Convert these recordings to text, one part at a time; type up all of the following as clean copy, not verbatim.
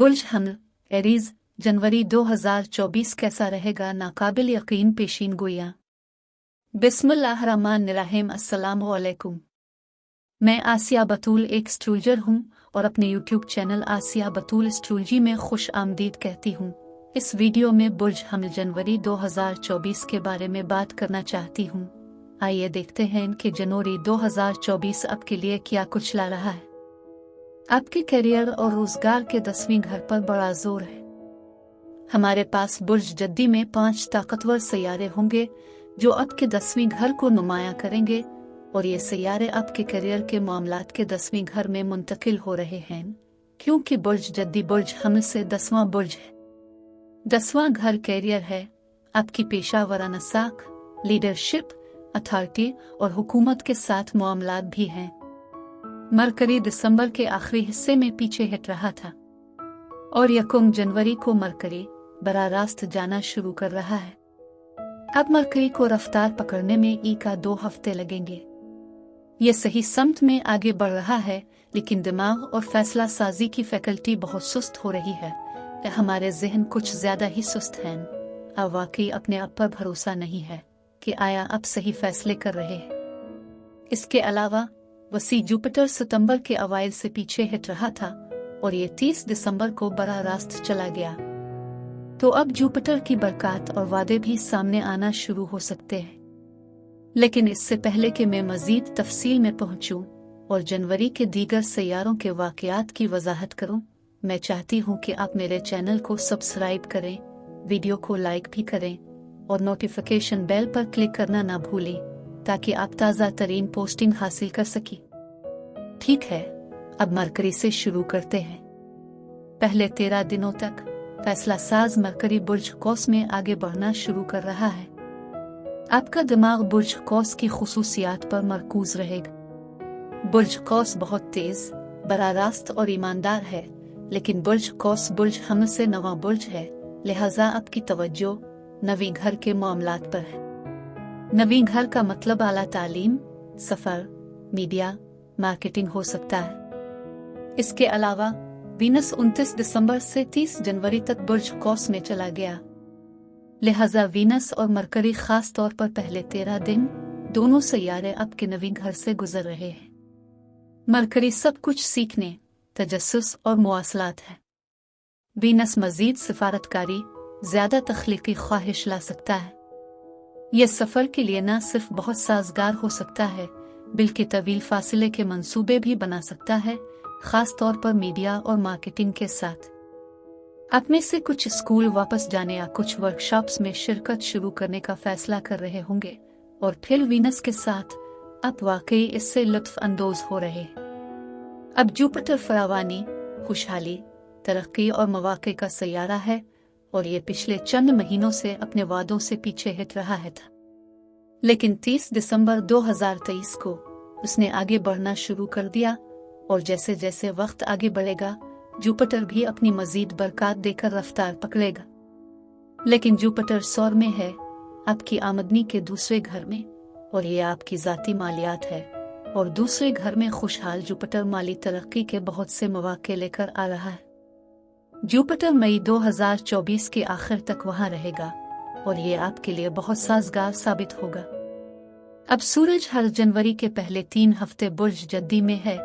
बुर्ज हमल एरीज जनवरी 2024 कैसा रहेगा? नाकाबिल यकीन पेशीन गोइयां। बिस्मिल्लाहिर्रहमानिर्रहीम। अस्सलामु अलैकुम। मैं आसिया बतूल एक एस्ट्रोलॉजर हूँ और अपने यूट्यूब चैनल आसिया बतूल एस्ट्रोलॉजी में खुश आमदीद कहती हूँ। इस वीडियो में बुर्ज हमल जनवरी 2024 के बारे में बात करना चाहती हूँ। आइए देखते हैं कि जनवरी 2024 आपके लिए क्या कुछ ला रहा है। आपके करियर और रोजगार के 10वें घर पर बड़ा जोर है। हमारे पास बुर्ज जद्दी में 5 ताकतवर सैयारे होंगे जो आपके 10वें घर को नुमाया करेंगे और ये सैयारे आपके करियर के मामलात के 10वें घर में मुंतकिल हो रहे हैं, क्योंकि बुर्ज जद्दी बुर्ज हमल से 10वां बुर्ज है। 10वां घर करियर है। आपकी पेशा वराना साख, लीडरशिप, अथॉरिटी और हुकूमत के साथ मामलात भी हैं। मरकरी दिसंबर के आखिरी हिस्से में पीछे हट रहा था और 1 जनवरी को मरकरी बराह रास्त जाना शुरू कर रहा है। अब मरकरी को रफ्तार पकड़ने में का 2 हफ्ते लगेंगे। ये सही समत में आगे बढ़ रहा है, लेकिन दिमाग और फैसला साजी की फैकल्टी बहुत सुस्त हो रही है। हमारे जहन कुछ ज्यादा ही सुस्त हैं। अब वाकई अपने आप पर भरोसा नहीं है कि आया अब सही फैसले कर रहे हैं। इसके अलावा वसी जुपिटर सितंबर के अवाइल से पीछे हट रहा था और ये 30 दिसंबर को बराह रास्त चला गया। तो अब जुपिटर की बरकत और वादे भी सामने आना शुरू हो सकते हैं। लेकिन इससे पहले कि मैं मजीद तफसील में पहुंचूं और जनवरी के दीगर सैयारों के वाकयात की वजाहत करूं, मैं चाहती हूं कि आप मेरे चैनल को सब्सक्राइब करें, वीडियो को लाइक भी करें और नोटिफिकेशन बेल पर क्लिक करना ना भूलें ताकि आप ताज़ा तरीन पोस्टिंग हासिल कर सकें। ठीक है, अब मरकरी से शुरू करते हैं। पहले 13 दिनों तक फैसला साज मरकरी बुर्ज कौस में आगे बढ़ना शुरू कर रहा है। आपका दिमाग बुर्ज कौस की खुसूसियात पर मरकूज रहेगा। बुर्ज कौस बहुत तेज, बराह रास्त और ईमानदार है, लेकिन बुर्ज कौस बुर्ज हमल से 9वां बुर्ज है, लिहाजा आपकी तवज्जो 9वें घर के मामलात पर है। 9वें घर का मतलब आला तालीम, सफर, मीडिया, मार्केटिंग हो सकता है। इसके अलावा वीनस 29 दिसंबर से 30 जनवरी तक बुर्ज कौस में चला गया, लिहाजा वीनस और मरकरी खास तौर पर पहले 13 दिन दोनों सैयारे आपके 9वें घर से गुजर रहे हैं। मरकरी सब कुछ सीखने, तजस्सुस और मुआसलात है। वीनस मजीद सिफारतकारी, ज्यादा तख्लीकी ख्वाहिश ला सकता है। यह सफर के लिए न सिर्फ बहुत साजगार हो सकता है, बल्कि तवील फासले के मंसूबे भी बना सकता है, खास तौर पर मीडिया और मार्केटिंग के साथ। आप में से कुछ स्कूल वापस जाने या कुछ वर्कशॉप्स में शिरकत शुरू करने का फैसला कर रहे होंगे और फिर वीनस के साथ आप वाकई इससे लुत्फ अंदोज हो रहे हैं। अब जुपिटर फरावानी, खुशहाली, तरक्की और मौके का सैयारा है और ये पिछले चंद महीनों से अपने वादों से पीछे हट रहा है था। लेकिन 30 दिसंबर 2023 को उसने आगे बढ़ना शुरू कर दिया और जैसे जैसे वक्त आगे बढ़ेगा जुपिटर भी अपनी मजीद बरकत देकर रफ्तार पकड़ेगा। लेकिन जुपिटर सौर में है, आपकी आमदनी के दूसरे घर में, और ये आपकी जाती मालियात है। और दूसरे घर में खुशहाल जुपिटर माली तरक्की के बहुत से मौके लेकर आ रहा है। जुपिटर मई 2024 के आखिर तक वहां रहेगा और ये आपके लिए बहुत साजगार साबित होगा। अब सूरज हर जनवरी के पहले 3 हफ्ते बुर्ज जद्दी में है,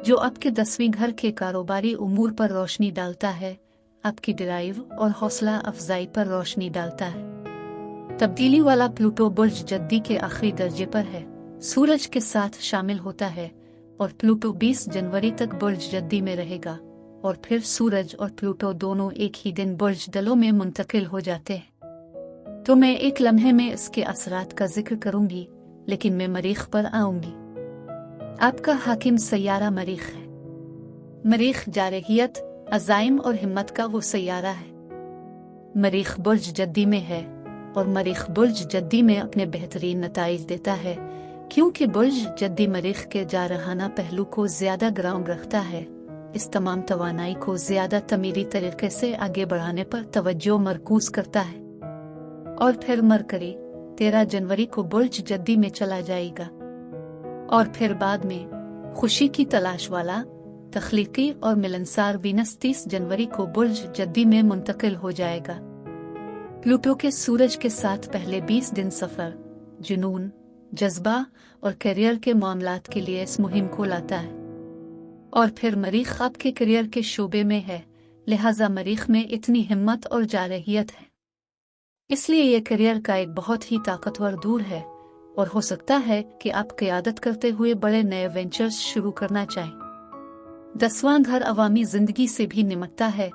जो आपके 10वें घर के कारोबारी उमूर पर रोशनी डालता है, आपकी ड्राइव और हौसला अफजाई पर रोशनी डालता है। तब्दीली वाला प्लूटो बुर्ज जद्दी के आखिरी दर्जे पर है, सूरज के साथ शामिल होता है और प्लूटो 20 जनवरी तक बुर्ज जद्दी में रहेगा और फिर सूरज और प्लूटो दोनों एक ही दिन बुर्ज दलों में मुंतकिल हो जाते हैं। तो मैं एक लम्हे में इसके असरात का जिक्र करूंगी, लेकिन मैं मरीख पर आऊंगी। आपका हाकिम सैयारा मरीख है। मरीख जारहियत, अज़ाइम और हिम्मत का वो सैयारा है। मरीख बुर्ज जद्दी में है और मरीख बुर्ज जद्दी में अपने बेहतरीन नताइज देता है, क्योंकि बुर्ज जद्दी मरीख के जारहाना पहलू को ज्यादा ग्राउंड रखता है। इस तमाम तवानाई को ज्यादा तमीरी तरीके से आगे बढ़ाने पर तवज्जो मरकूज करता है। और फिर मरकरी 13 जनवरी को बुर्ज जद्दी में चला जाएगा और फिर बाद में खुशी की तलाश वाला तख्लीकी और मिलनसार वीनस 30 जनवरी को बुर्ज जद्दी में मुंतकिल हो जाएगा। प्लूटो के सूरज के साथ पहले 20 दिन सफर, जुनून, जज्बा और करियर के मामलात के लिए इस मुहिम को लाता है। और फिर मरीख आपके करियर के शोबे में है, लिहाजा मरीख में इतनी हिम्मत और जारहियत है, इसलिए यह करियर का एक बहुत ही ताकतवर दूर है और हो सकता है कि आप क़यादत करते हुए बड़े नए वेंचर्स शुरू करना चाहें। 10वां घर अवामी जिंदगी से भी निमटता है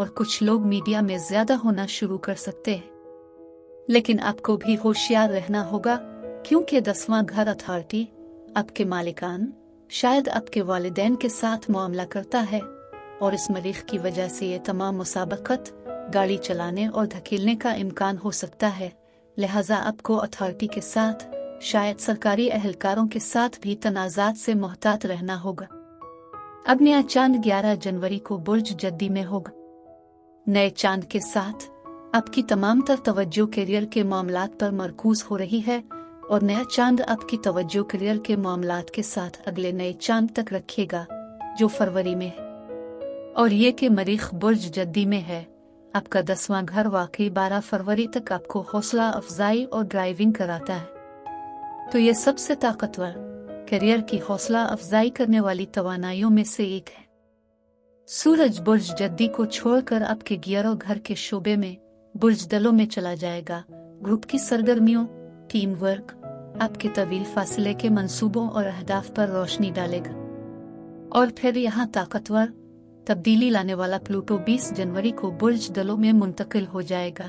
और कुछ लोग मीडिया में ज्यादा होना शुरू कर सकते हैं, लेकिन आपको भी होशियार रहना होगा क्योंकि 10वां घर अथॉरिटी आपके मालिकान, शायद आपके वालिदैन के साथ मामला करता है और इस मरीख की वजह से ये तमाम मुसाबकत, गाड़ी चलाने और धकेलने का इम्कान हो सकता है। लिहाजा आपको अथॉरिटी के साथ, शायद सरकारी एहलकारों के साथ भी तनाज़ात से मोहतात रहना होगा। अब नया चांद 11 जनवरी को बुर्ज जद्दी में होगा। नए चांद के साथ आपकी तमाम तर तवज्जो करियर के मामलात पर मरकूज हो रही है और नया चांद आपकी तवज्जो करियर के मामलात के साथ अगले नए चांद तक रखेगा जो फरवरी में है। और ये कि मरीख बुर्ज जद्दी में है, आपका 10वां घर वाकई 12 फरवरी तक आपको हौसला अफजाई और ड्राइविंग कराता है। तो ये सबसे ताकतवर करियर की हौसला अफजाई करने वाली तवानाइयों में से एक है। सूरज बुर्ज जद्दी को छोड़कर आपके गियर और घर के शोबे में बुर्ज दलों में चला जाएगा। ग्रुप की सरगर्मियों, टीम वर्क, आपके तवील फासले के मंसूबों और अहदाफ पर रोशनी डालेगा। और फिर यहाँ ताकतवर तब्दीली लाने वाला प्लूटो 20 जनवरी को बुर्ज दलों में मुंतकिल हो जाएगा।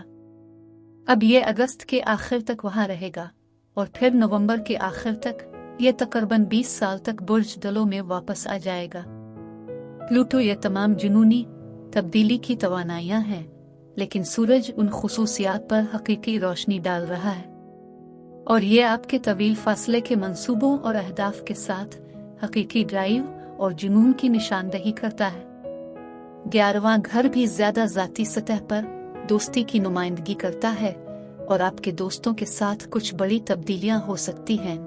अब ये अगस्त के आखिर तक वहाँ रहेगा और फिर नवंबर के आखिर तक ये तकरीबन 20 साल तक बुर्ज दलों में वापस आ जाएगा। प्लूटो ये तमाम जुनूनी तब्दीली की तवानाइयाँ हैं, लेकिन सूरज उन खुसूसियात पर हकीकी रोशनी डाल रहा है और ये आपके तवील फासले के मंसूबों और अहदाफ के साथ हकीकी ड्राइव और जुनून की निशानदही करता है। 11वां घर भी ज्यादा जाती सतह पर दोस्ती की नुमाइंदगी करता है और आपके दोस्तों के साथ कुछ बड़ी तब्दीलियां हो सकती हैं,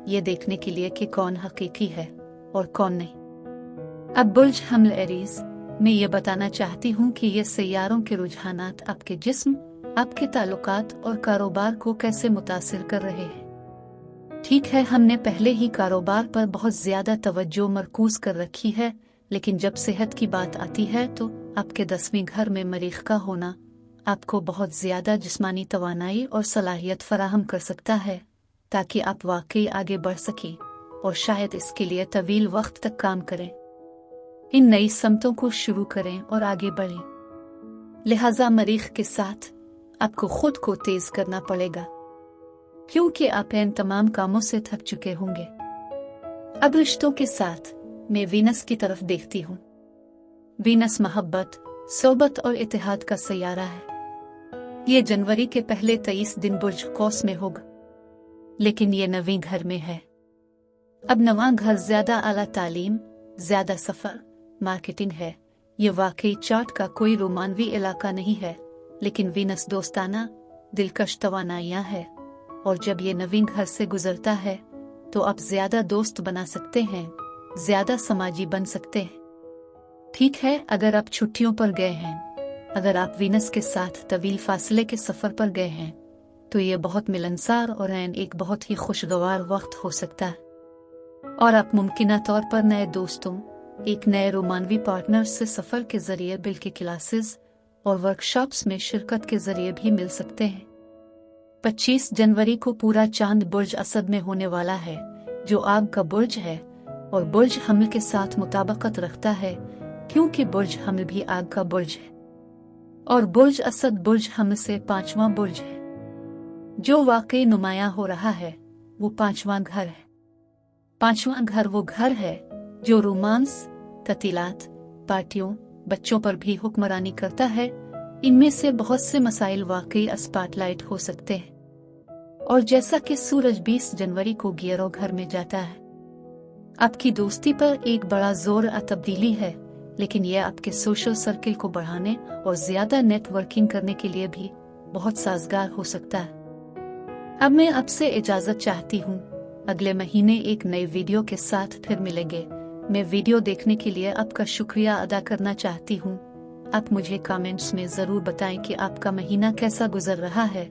ये देखने के लिए कि कौन हकीकी है और कौन नहीं। अब बुर्ज हमल एरीज में ये बताना चाहती हूँ कि ये सैयारों के रुझानात आपके जिस्म, आपके ताल्लुकात और कारोबार को कैसे मुतासिर कर रहे हैं। ठीक है, हमने पहले ही कारोबार पर बहुत ज्यादा तवज्जो मरकूज कर रखी है, लेकिन जब सेहत की बात आती है तो आपके 10वें घर में मरीख का होना आपको बहुत ज्यादा जिस्मानी तवानाई और सलाहियत फराहम कर सकता है ताकि आप वाकई आगे बढ़ सकें और शायद इसके लिए तवील वक्त तक काम करें। इन नई समतों को शुरू करें और आगे बढ़ें। लिहाजा मरीख के साथ आपको खुद को तेज करना पड़ेगा क्योंकि आप इन तमाम कामों से थक चुके होंगे। अब रिश्तों के साथ मैं वीनस की तरफ देखती हूँ। वीनस मोहब्बत, सोबत और इत्तेहाद का सैयारा है। ये जनवरी के पहले 23 दिन बुर्ज कौस में होगा, लेकिन ये 9वें घर में है। अब 9वां घर ज्यादा आला तालीम, ज्यादा सफर, मार्केटिंग है। ये वाकई चार्ट का कोई रोमानवी इलाका नहीं है, लेकिन वीनस दोस्ताना, दिलकश तवानाइयाँ है और जब ये 9वें घर से गुजरता है तो आप ज्यादा दोस्त बना सकते हैं, ज्यादा समाजी बन सकते हैं। ठीक है, अगर आप छुट्टियों पर गए हैं, अगर आप वीनस के साथ तवील फासले के सफर पर गए हैं तो ये बहुत मिलनसार और एक बहुत ही खुशगवार वक्त हो सकता है और आप मुमकिना तौर पर नए दोस्तों, एक नए रोमानवी पार्टनर से सफर के जरिए बिल के क्लासेस और वर्कशॉप्स में शिरकत के जरिए भी मिल सकते हैं। 25 जनवरी को पूरा चांद बुर्ज असद में होने वाला है जो आग का बुर्ज है और बुर्ज हमल के साथ मुताबकत रखता है क्योंकि बुर्ज हमल भी आग का बुर्ज है और बुर्ज असद बुर्ज हमल से 5वां बुर्ज है जो वाकई नुमाया हो रहा है। वो 5वां घर है। 5वां घर वो घर है जो रोमांस, ततीलात, पार्टियों, बच्चों पर भी हुक्मरानी करता है। इनमें से बहुत से मसाइल वाकई स्पॉटलाइट हो सकते हैं और जैसा कि सूरज 20 जनवरी को गियरो घर में जाता है, आपकी दोस्ती पर एक बड़ा जोर तब्दीली है, लेकिन यह आपके सोशल सर्किल को बढ़ाने और ज्यादा नेटवर्किंग करने के लिए भी बहुत साजगार हो सकता है। अब मैं आपसे इजाजत चाहती हूँ। अगले महीने एक नए वीडियो के साथ फिर मिलेंगे। मैं वीडियो देखने के लिए आपका शुक्रिया अदा करना चाहती हूँ। आप मुझे कमेंट्स में ज़रूर बताएं कि आपका महीना कैसा गुजर रहा है।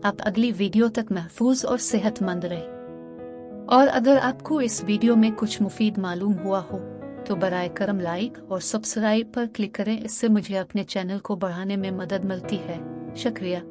आप अगली वीडियो तक महफूज और सेहतमंद रहें। और अगर आपको इस वीडियो में कुछ मुफीद मालूम हुआ हो तो बराए करम लाइक और सब्सक्राइब पर क्लिक करें। इससे मुझे अपने चैनल को बढ़ाने में मदद मिलती है। शुक्रिया।